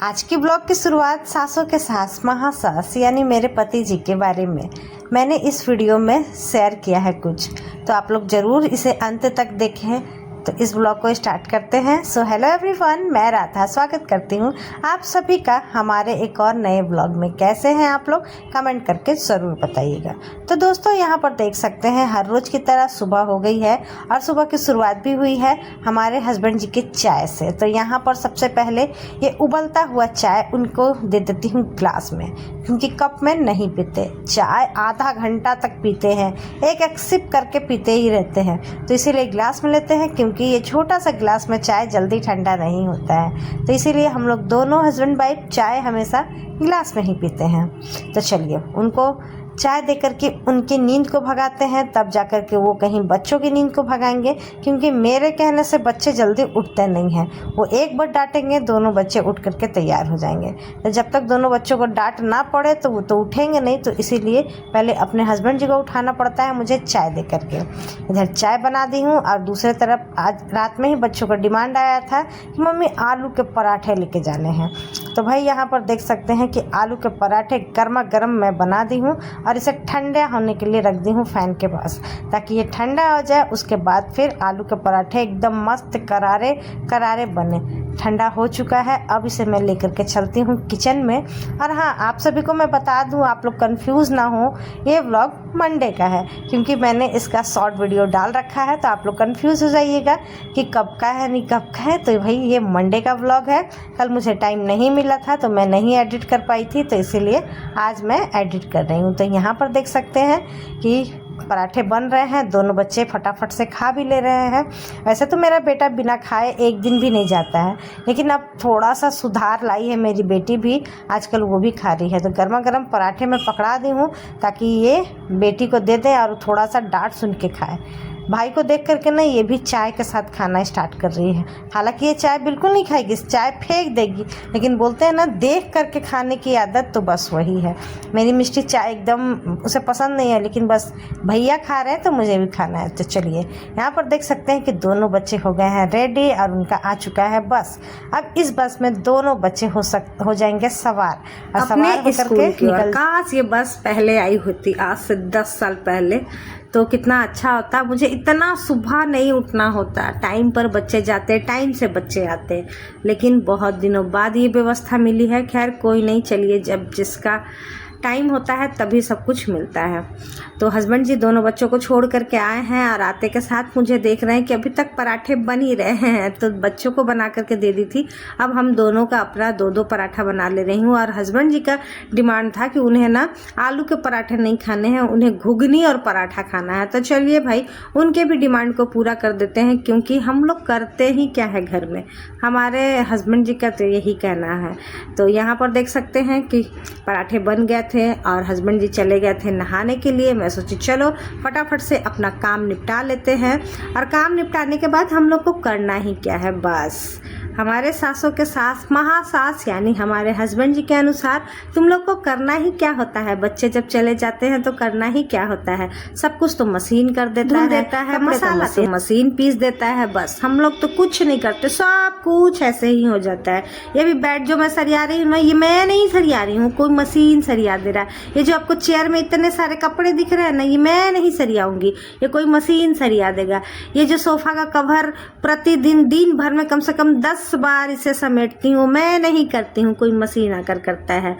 आज की ब्लॉग की शुरुआत सासों के सास महासास यानी मेरे पति जी के बारे में मैंने इस वीडियो में शेयर किया है कुछ, तो आप लोग ज़रूर इसे अंत तक देखें। तो इस ब्लॉग को स्टार्ट करते हैं। सो हेलो एवरीवन, मैं राधा स्वागत करती हूँ आप सभी का हमारे एक और नए ब्लॉग में। कैसे हैं आप लोग, कमेंट करके ज़रूर बताइएगा। तो दोस्तों, यहाँ पर देख सकते हैं हर रोज़ की तरह सुबह हो गई है और सुबह की शुरुआत भी हुई है हमारे हस्बैंड जी के चाय से। तो यहाँ पर सबसे पहले ये उबलता हुआ चाय उनको दे देती हूँ ग्लास में, क्योंकि कप में नहीं पीते। चाय आधा घंटा तक पीते हैं, एक एक सिप करके पीते ही रहते हैं। तो इसीलिए ग्लास में लेते हैं, क्योंकि ये छोटा सा ग्लास में चाय जल्दी ठंडा नहीं होता है। तो इसीलिए हम लोग दोनों हस्बैंड वाइफ चाय हमेशा गिलास में ही पीते हैं। तो चलिए उनको चाय दे करके उनकी नींद को भगाते हैं, तब जा कर के वो कहीं बच्चों की नींद को भगाएंगे, क्योंकि मेरे कहने से बच्चे जल्दी उठते नहीं हैं। वो एक बार डांटेंगे, दोनों बच्चे उठ करके तैयार हो जाएंगे। तो जब तक दोनों बच्चों को डांट ना पड़े तो वो तो उठेंगे नहीं। तो इसीलिए पहले अपने हस्बैंड जी को उठाना पड़ता है मुझे चाय दे करके। इधर चाय बना दी हूँ और दूसरे तरफ आज रात में ही बच्चों का डिमांड आया था कि मम्मी आलू के पराठे लेके जाने हैं। तो भाई यहाँ पर देख सकते हैं कि आलू के पराठे गर्मा गर्म मैं बना दी हूँ और इसे ठंडा होने के लिए रख दी हूँ फ़ैन के पास, ताकि ये ठंडा हो जाए। उसके बाद फिर आलू के पराठे एकदम मस्त करारे करारे बने। ठंडा हो चुका है, अब इसे मैं लेकर के चलती हूँ किचन में। और हाँ, आप सभी को मैं बता दूँ, आप लोग कंफ्यूज ना हो, ये व्लॉग मंडे का है, क्योंकि मैंने इसका शॉर्ट वीडियो डाल रखा है। तो आप लोग कंफ्यूज हो जाइएगा कि कब का है नहीं कब का है। तो भाई ये मंडे का व्लॉग है। कल मुझे टाइम नहीं मिला था तो मैं नहीं एडिट कर पाई थी, तो इसीलिए आज मैं एडिट कर रही हूँ। तो यहाँ पर देख सकते हैं कि पराठे बन रहे हैं, दोनों बच्चे फटाफट से खा भी ले रहे हैं। वैसे तो मेरा बेटा बिना खाए एक दिन भी नहीं जाता है, लेकिन अब थोड़ा सा सुधार लाई है मेरी बेटी भी, आजकल वो भी खा रही है। तो गर्मा गर्म पराठे मैं पकड़ा दी हूँ ताकि ये बेटी को दे दें और थोड़ा सा डांट सुन के खाए। भाई को देख करके ना ये भी चाय के साथ खाना स्टार्ट कर रही है। हालांकि ये चाय बिल्कुल नहीं खाएगी, चाय फेंक देगी, लेकिन बोलते हैं ना देख करके खाने की आदत, तो बस वही है। मेरी मिष्टी चाय एकदम उसे पसंद नहीं है, लेकिन बस भैया खा रहे हैं तो मुझे भी खाना है। तो चलिए यहाँ पर देख सकते हैं कि दोनों बच्चे हो गए हैं रेडी और उनका आ चुका है बस। अब इस बस में दोनों बच्चे हो जाएंगे सवार और सवार होकर के निकल। काश ये बस पहले आई होती, आज से 10 साल पहले, तो कितना अच्छा होता। मुझे इतना सुबह नहीं उठना होता, टाइम पर बच्चे जाते, टाइम से बच्चे आते। लेकिन बहुत दिनों बाद ये व्यवस्था मिली है। खैर कोई नहीं, चलिए जब जिसका टाइम होता है तभी सब कुछ मिलता है। तो हस्बैंड जी दोनों बच्चों को छोड़ करके आए हैं और आते के साथ मुझे देख रहे हैं कि अभी तक पराठे बन ही रहे हैं। तो बच्चों को बना करके दे दी थी, अब हम दोनों का अपना 2-2 पराठा बना ले रही हूँ। और हस्बैंड जी का डिमांड था कि उन्हें ना आलू के पराठे नहीं खाने हैं, उन्हें घुगनी और पराठा खाना है। तो चलिए भाई उनके भी डिमांड को पूरा कर देते हैं, क्योंकि हम लोग करते ही क्या है घर में, हमारे हस्बैंड जी का तो यही कहना है। तो यहाँ पर देख सकते हैं कि पराठे बन गए थे और हस्बैंड जी चले गए थे नहाने के लिए। मैं सोची चलो फटाफट से अपना काम निपटा लेते हैं। और काम निपटाने के बाद हम लोग को करना ही क्या है, बस हमारे सासों के सास महासास यानी हमारे हस्बैंड जी के अनुसार तुम लोग को करना ही क्या होता है। बच्चे जब चले जाते हैं तो करना ही क्या होता है, सब कुछ तो मशीन कर देता है, मसाला तो मशीन पीस देता है। बस हम लोग तो कुछ नहीं करते, सब कुछ ऐसे ही हो जाता है। ये भी बेड जो मैं सरिया रही हूँ ना, ये मैं नहीं सरिया रही हूँ, कोई मशीन सरिया दे रहा है। ये जो आपको चेयर में इतने सारे कपड़े दिख रहे हैं ना, ये मैं नहीं सरियाऊंगी, ये कोई मशीन सरिया देगा। ये जो सोफा का कवर प्रतिदिन दिन भर में कम से कम 10 बार इसे समेटती हूँ, मैं नहीं करती हूँ, कोई मशीन आकर करता है।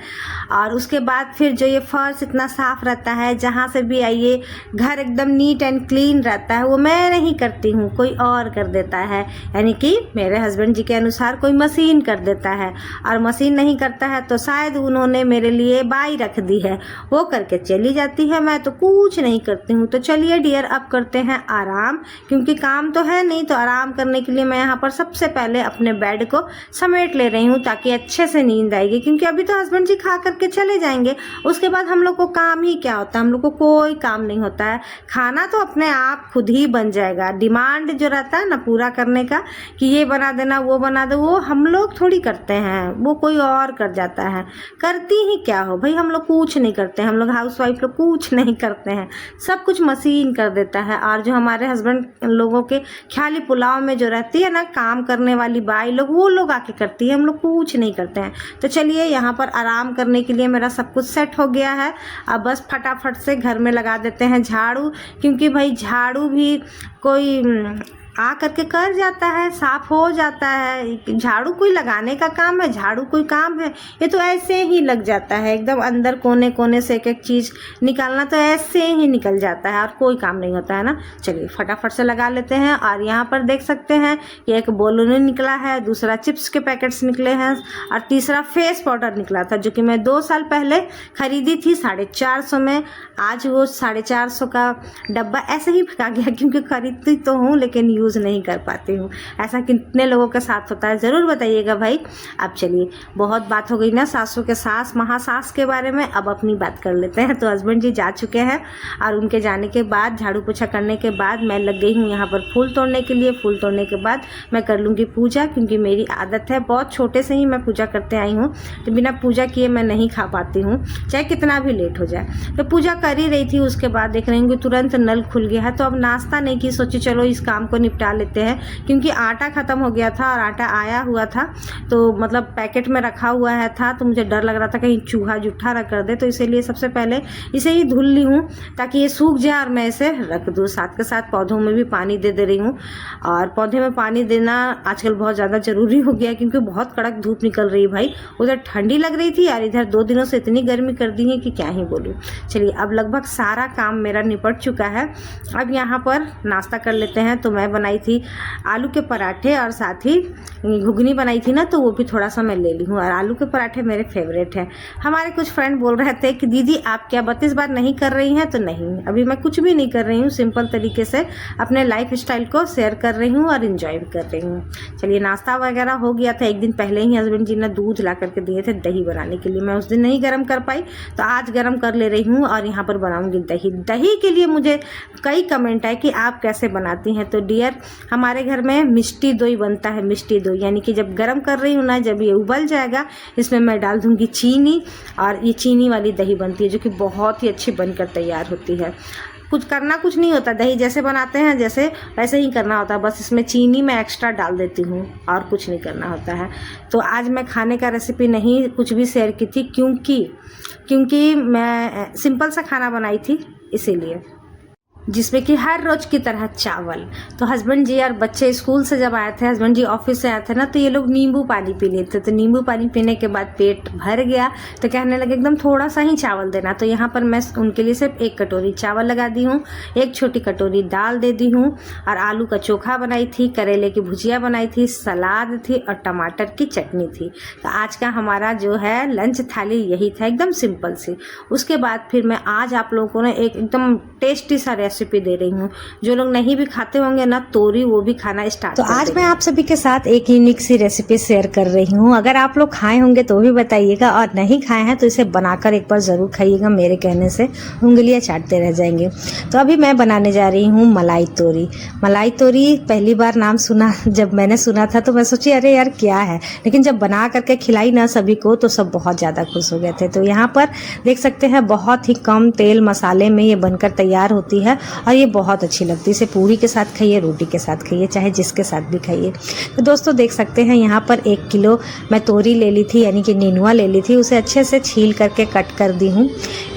और उसके बाद फिर जो ये फर्श इतना साफ रहता है, जहाँ से भी आइए घर एकदम नीट एंड क्लीन रहता है, वो मैं नहीं करती हूँ, कोई और कर देता है। यानी कि मेरे हस्बैंड जी के अनुसार कोई मशीन कर देता है। और मशीन नहीं करता है तो शायद उन्होंने मेरे लिए बाई रख दी है, वो करके चली जाती है, मैं तो कुछ नहीं करती हूँ। तो चलिए डियर अब करते हैं आराम, क्योंकि काम तो है नहीं। तो आराम करने के लिए मैं यहाँ पर सबसे पहले अपने बेड को समेट ले रही हूँ, ताकि अच्छे से नींद आएगी। क्योंकि अभी तो हस्बैंड जी खा करके चले जाएंगे, उसके बाद हम लोग को काम ही क्या होता है, हम लोग को कोई काम नहीं होता है। खाना तो अपने आप खुद ही बन जाएगा। डिमांड जो रहता है ना पूरा करने का, कि ये बना देना वो बना दो, वो हम लोग थोड़ी करते हैं, वो कोई और कर जाता है। करती ही क्या हो भाई, हम लोग कुछ नहीं करते हैं, हम लोग हाउसवाइफ लोग कुछ नहीं करते हैं, सब कुछ मशीन कर देता है। और जो हमारे हस्बैंड लोगों के ख्याली पुलाव में जो रहती है ना काम करने वाली बात, भाई लोग वो लोग आके करती है, हम लोग कुछ नहीं करते हैं। तो चलिए यहाँ पर आराम करने के लिए मेरा सब कुछ सेट हो गया है। अब बस फटाफट से घर में लगा देते हैं झाड़ू, क्योंकि भाई झाड़ू भी कोई आ करके कर जाता है, साफ हो जाता है। झाड़ू कोई लगाने का काम है, झाड़ू कोई काम है? ये तो ऐसे ही लग जाता है, एकदम अंदर कोने कोने से एक एक चीज़ निकालना तो ऐसे ही निकल जाता है और कोई काम नहीं होता है ना। चलिए फटाफट से लगा लेते हैं। और यहाँ पर देख सकते हैं कि एक बोलून निकला है, दूसरा चिप्स के पैकेट्स निकले हैं और तीसरा फेस पाउडर निकला था, जो कि मैं 2 साल पहले खरीदी थी 450 में। आज वो 450 का डब्बा ऐसे ही फेंका गया, क्योंकि खरीदती तो हूँ लेकिन यूज़ नहीं कर पाती हूँ। ऐसा कितने लोगों के साथ होता है, ज़रूर बताइएगा भाई। अब चलिए, बहुत बात हो गई ना सासू के सास महासास के बारे में, अब अपनी बात कर लेते हैं। तो हस्बैंड जी जा चुके हैं और उनके जाने के बाद झाड़ू पोछा करने के बाद मैं लग गई हूँ यहाँ पर फूल तोड़ने के लिए। फूल तोड़ने के बाद मैं कर लूँगी पूजा, क्योंकि मेरी आदत है, बहुत छोटे से ही मैं पूजा करते आई हूँ, तो बिना पूजा किए मैं नहीं खा पाती हूँ, चाहे कितना भी लेट हो जाए। तो पूजा कर ही रही थी, उसके बाद देख रही हूँ कि तुरंत नल खुल गया है। तो अब नाश्ता नहीं की, सोची चलो इस काम को निपटा लेते हैं, क्योंकि आटा ख़त्म हो गया था और आटा आया हुआ था, तो मतलब पैकेट में रखा हुआ है था, तो मुझे डर लग रहा था कहीं चूहा जूठा न कर दे। तो इसीलिए सबसे पहले इसे ही धुल ली हूँ ताकि ये सूख जाए और मैं इसे रख दूँ। साथ के साथ पौधों में भी पानी दे रही हूँ, और पौधे में पानी देना आजकल बहुत ज़्यादा ज़रूरी हो गया, क्योंकि बहुत कड़क धूप निकल रही है भाई। उधर ठंडी लग रही थी और इधर 2 दिनों से इतनी गर्मी कर दी है कि क्या ही बोलूँ। चलिए, अब लगभग सारा काम मेरा निपट चुका है। अब यहाँ पर नाश्ता कर लेते हैं। तो मैं बनाई थी आलू के पराठे और साथ ही घुगनी बनाई थी ना, तो वो भी थोड़ा सा मैं ले ली हूँ। और आलू के पराठे मेरे फेवरेट हैं। हमारे कुछ फ्रेंड बोल रहे थे कि दीदी आप क्या 32 बार नहीं कर रही हैं? तो नहीं, अभी मैं कुछ भी नहीं कर रही हूँ, सिंपल तरीके से अपने लाइफ स्टाइल को शेयर कर रही हूँ और इन्जॉय भी कर रही हूँ। चलिए, नाश्ता वगैरह हो गया था। एक दिन पहले ही हस्बैंड जी ने दूध ला करके दिए थे दही बनाने के लिए, मैं उस दिन नहीं गर्म कर पाई, तो आज गर्म कर ले रही हूँ और यहाँ पर बनाऊँगी दही। दही के लिए मुझे कई कमेंट आए कि आप कैसे बनाती हैं। तो डियर, हमारे घर में मिष्टी दही बनता है। मिष्टी दही यानी कि जब गर्म कर रही हूँ ना, जब ये उबल जाएगा, इसमें मैं डाल दूँगी चीनी, और ये चीनी वाली दही बनती है, जो कि बहुत ही अच्छी बनकर तैयार होती है। कुछ नहीं होता, दही जैसे बनाते हैं जैसे वैसे ही करना होता है, बस इसमें चीनी मैं एक्स्ट्रा डाल देती हूँ और कुछ नहीं करना होता है। तो आज मैं खाने का रेसिपी नहीं कुछ भी शेयर की थी, क्योंकि मैं सिंपल सा खाना बनाई थी, इसीलिए, जिसमें कि हर रोज की तरह चावल। तो हस्बैंड जी और बच्चे स्कूल से जब आए थे, हस्बैंड जी ऑफिस से आए थे ना, तो ये लोग नींबू पानी पी लेते। तो नींबू पानी पीने के बाद पेट भर गया, तो कहने लगे एकदम थोड़ा सा ही चावल देना। तो यहाँ पर मैं उनके लिए सिर्फ 1 कटोरी चावल लगा दी हूँ, 1 छोटी कटोरी दाल दे दी हूँ, और आलू का चोखा बनाई थी, करेले की भुजिया बनाई थी, सलाद थी और टमाटर की चटनी थी। तो आज का हमारा जो है लंच थाली यही था, एकदम सिंपल सी। उसके बाद फिर मैं आज आप लोगों को ना एक एकदम टेस्टी सा रेसिपी दे रही हूँ। जो लोग नहीं भी खाते होंगे ना तोरी, वो भी खाना स्टार्ट तो आज मैं आप सभी के साथ एक यूनिक सी रेसिपी शेयर कर रही हूँ। अगर आप लोग खाए होंगे तो भी बताइएगा, और नहीं खाए हैं तो इसे बनाकर एक बार ज़रूर खाइएगा, मेरे कहने से उंगलियां चाटते रह जाएंगे। तो अभी मैं बनाने जा रही हूँ मलाई तोरी। मलाई तोरी पहली बार नाम सुना, जब मैंने सुना था तो मैं सोची अरे यार क्या है, लेकिन जब बना करके खिलाई ना सभी को तो सब बहुत ज़्यादा खुश हो गए थे। तो यहाँ पर देख सकते हैं बहुत ही कम तेल मसाले में ये बनकर तैयार होती है और ये बहुत अच्छी लगती है। इसे पूरी के साथ खाइए, रोटी के साथ खाइए, चाहे जिसके साथ भी खाइए। तो दोस्तों देख सकते हैं यहाँ पर 1 किलो मैं तोरी ले ली थी, यानी कि नेनुआ ले ली थी। उसे अच्छे से छील करके कट कर दी हूँ।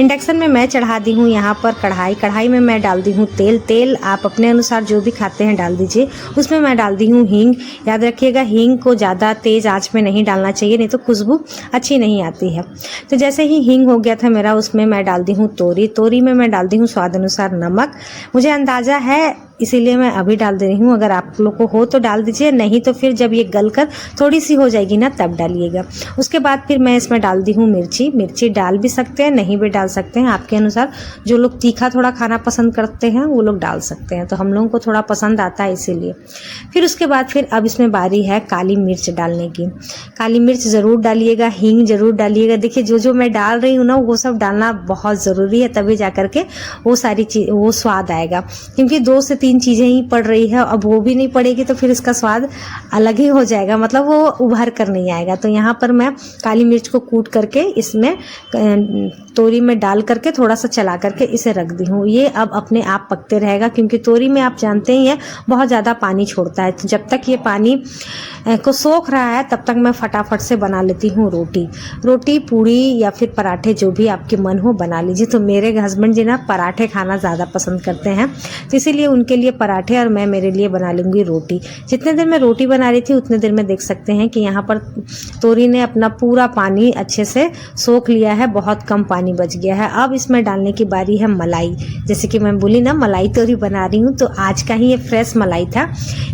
इंडक्शन में मैं चढ़ा दी हूँ यहाँ पर कढ़ाई में मैं डाल दी हूँ तेल आप अपने अनुसार जो भी खाते हैं डाल दीजिए। उसमें मैं डाल दी हूँ हींग। याद रखिएगा हींग को ज़्यादा तेज़ आँच में नहीं डालना चाहिए, नहीं तो खुशबू अच्छी नहीं आती है। तो जैसे ही हींग हो गया था मेरा, उसमें मैं डाल दी हूँ तोरी में मैं डाल दी हूँ स्वाद अनुसार नमक। मुझे अंदाज़ा है इसीलिए मैं अभी डाल दे रही हूँ, अगर आप लोग को हो तो डाल दीजिए, नहीं तो फिर जब ये गलकर थोड़ी सी हो जाएगी ना तब डालिएगा। उसके बाद फिर मैं इसमें डाल दी हूँ मिर्ची डाल भी सकते हैं, नहीं भी डाल सकते हैं, आपके अनुसार। जो लोग तीखा थोड़ा खाना पसंद करते हैं वो लोग डाल सकते हैं, तो हम लोगों को थोड़ा पसंद आता है इसीलिए। फिर उसके बाद फिर अब इसमें बारी है काली मिर्च डालने की। काली मिर्च ज़रूर डालिएगा, हींग ज़रूर डालिएगा। देखिए जो मैं डाल रही हूँ ना वो सब डालना बहुत ज़रूरी है, तभी जा करके वो सारी चीज़ वो स्वाद आएगा, क्योंकि 2 से 3 चीज़ें ही पड़ रही है, अब वो भी नहीं पड़ेगी तो फिर इसका स्वाद अलग ही हो जाएगा, मतलब वो उभर कर नहीं आएगा। तो यहाँ पर मैं काली मिर्च को कूट करके इसमें तोरी में डाल करके थोड़ा सा चला करके इसे रख दी हूँ। ये अब अपने आप पकते रहेगा, क्योंकि तोरी में आप जानते ही हैं बहुत ज़्यादा पानी छोड़ता है। तो जब तक ये पानी को सोख रहा है तब तक मैं फटाफट से बना लेती हूँ रोटी पूड़ी या फिर पराठे, जो भी आपके मन हो बना लीजिए। तो मेरे हस्बैंड जी ना पराठे खाना ज़्यादा पसंद करते हैं, तो इसीलिए उनके लिए पराठे और मैं मेरे लिए बना लूँगी रोटी। जितने देर मैं रोटी बना रही थी उतने देर में देख सकते हैं कि यहाँ पर तोरी ने अपना पूरा पानी अच्छे से सोख लिया है, बहुत कम पानी बच गया है। अब इसमें डालने की बारी है मलाई। जैसे कि मैं बोली ना मलाई तोरी बना रही हूँ, तो आज का ही ये फ्रेश मलाई था,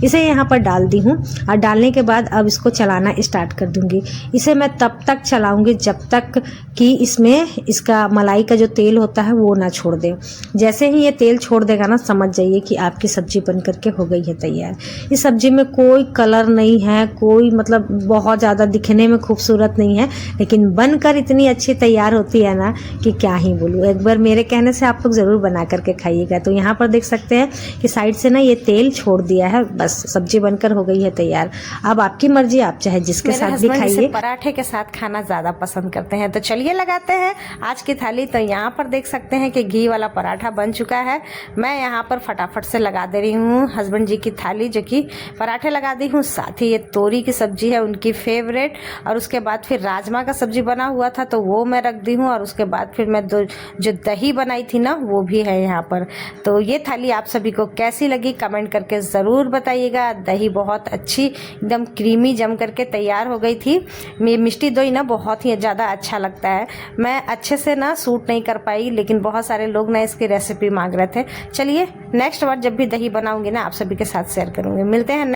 इसे यहाँ पर डाल दी हूँ। और डालने के बाद अब इसको चलाना स्टार्ट कर दूँगी। इसे मैं तब तक चलाऊँगी जब तक कि इसमें इसका मलाई का जो तेल होता है वो ना छोड़ दे। जैसे ही ये तेल छोड़ देगा ना, समझ जाइए कि आपकी सब्जी बन करके हो गई है तैयार। इस सब्जी में कोई कलर नहीं है, कोई मतलब बहुत ज़्यादा दिखने में खूबसूरत नहीं है, लेकिन बनकर इतनी अच्छी तैयार होती है ना कि क्या ही बोलूँ। एक बार मेरे कहने से आप लोग ज़रूर बना करके खाइएगा। तो यहाँ पर देख सकते हैं कि साइड से ना ये तेल छोड़ दिया है, बस सब्जी बनकर हो गई है तैयार। अब आपकी मर्जी, आप चाहे जिसके साथ भी खाइए। पराठे के साथ खाना ज़्यादा पसंद करते हैं, तो चलिए लगाते हैं आज की थाली। तो यहाँ पर देख सकते हैं कि घी वाला पराठा बन चुका है। मैं यहाँ पर फटाफट से लगा दे रही हूँ हस्बैंड जी की थाली, जो कि पराठे लगा दी हूँ। साथ ही ये तोरी की सब्जी है उनकी फेवरेट, और उसके बाद फिर राजमा का सब्जी बना हुआ था तो वो मैं रख दी हूँ, और उसके बाद फिर मैं जो दही बनाई थी ना वो भी है यहाँ पर। तो ये थाली आप सभी को कैसी लगी कमेंट करके ज़रूर बताइएगा। दही बहुत अच्छी एकदम क्रीमी जम करके तैयार हो गई थी। मिष्टी दही ना बहुत ही ज़्यादा अच्छा लगता है। मैं अच्छे से ना सूट नहीं कर पाई, लेकिन बहुत सारे लोग ना इसकी रेसिपी मांग रहे थे। चलिए नेक्स्ट बार जब भी दही बनाऊंगी ना आप सभी के साथ शेयर करूंगी। मिलते हैं।